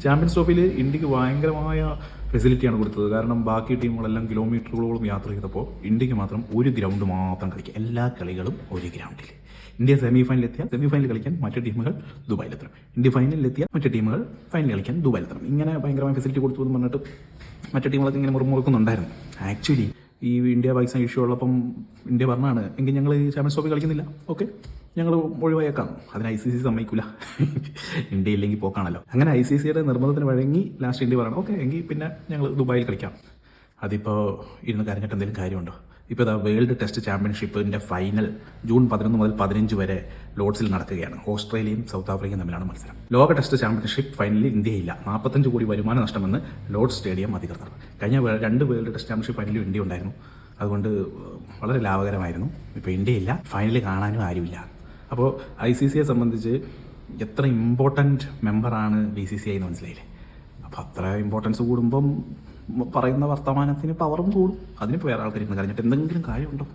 Champions ട്രോഫിയിൽ ഇന്ത്യക്ക് ഭയങ്കരമായ ഫെസിലിറ്റിയാണ് കൊടുത്തത്. കാരണം ബാക്കി ടീമുകളെല്ലാം കിലോമീറ്ററുകളോളം യാത്ര ചെയ്തപ്പോൾ ഇന്ത്യക്ക് മാത്രം ഒരു ഗ്രൗണ്ട് മാത്രം കളിക്കുക. എല്ലാ കളികളും ഒരു ഗ്രൗണ്ടിൽ. ഇന്ത്യ സെമിഫൈനലിലെത്തിയാൽ സെമിഫൈനൽ കളിക്കാൻ മറ്റു ടീമുകൾ ദുബായിലെത്തണം. ഇന്ത്യ ഫൈനലിലെത്തിയാൽ മറ്റു ടീമുകൾ ഫൈനൽ കളിക്കാൻ ദുബായിലെത്തണം. ഇങ്ങനെ ഭയങ്കരമായ ഫെസിലിറ്റി കൊടുത്തു എന്ന് പറഞ്ഞിട്ട് മറ്റു ടീമുകളൊക്കെ ഇങ്ങനെ മുറുമുറുക്കുന്നുണ്ടായിരുന്നു. ആക്ച്വലി ഈ ഇന്ത്യ പാകിസ്ഥാൻ ഇഷ്യൂ ഉള്ളപ്പം ഇന്ത്യ പറഞ്ഞാണ്, എങ്കിൽ ഞങ്ങൾ ചാമ്പ്യൻസ് ട്രോഫി കളിക്കുന്നില്ല, ഓക്കെ ഞങ്ങൾ ഒഴിവായേക്കാം. അതിന് ICC സമ്മതിക്കില്ല. ഇന്ത്യ ഇല്ലെങ്കിൽ പോക്കാണല്ലോ. അങ്ങനെ ICCയുടെ നിർബന്ധത്തിന് വഴങ്ങി ലാസ്റ്റ് ഇന്ത്യ പറയണം, ഓക്കെ എങ്കിൽ പിന്നെ ഞങ്ങൾ ദുബായിൽ കളിക്കാം. അതിപ്പോൾ ഇരുന്ന് കരഞ്ഞിട്ട് എന്തെങ്കിലും കാര്യമുണ്ടോ? ഇപ്പോൾ ഇതാ വേൾഡ് ടെസ്റ്റ് ചാമ്പ്യൻഷിപ്പിൻ്റെ ഫൈനൽ ജൂൺ 11 മുതൽ 15 വരെ ലോർഡ്സിൽ നടക്കുകയാണ്. ഓസ്ട്രേലിയയും സൗത്ത് ആഫ്രിക്കയും തമ്മിലാണ് മത്സരം. ലോക ടെസ്റ്റ് ചാമ്പ്യൻഷിപ്പ് ഫൈനലിൽ ഇന്ത്യയില്ല. 45 കോടി വരുമാന നഷ്ടമെന്ന് ലോർഡ്സ് സ്റ്റേഡിയം അധികൃതർ. കഴിഞ്ഞ 2 വേൾഡ് ടെസ്റ്റ് ചാമ്പ്യൻഷിപ്പ് ഫൈനലിൽ ഇന്ത്യ ഉണ്ടായിരുന്നു. അതുകൊണ്ട് വളരെ ലാഭകരമായിരുന്നു. ഇപ്പോൾ ഇന്ത്യയില്ല, ഫൈനൽ കാണാനും ആരുമില്ല. അപ്പോൾ ICCയെ സംബന്ധിച്ച് എത്ര ഇമ്പോർട്ടൻറ്റ് മെമ്പറാണ് BCCI എന്ന് മനസ്സിലായില്ലേ? അപ്പോൾ അത്ര ഇമ്പോർട്ടൻസ് കൂടുമ്പം പറയുന്ന വർത്തമാനത്തിന് പവറും കൂടും. അതിനിപ്പോൾ വേറെ ആൾക്കാർ ഇരുന്ന് കരഞ്ഞിട്ട് എന്തെങ്കിലും കാര്യമുണ്ടോ?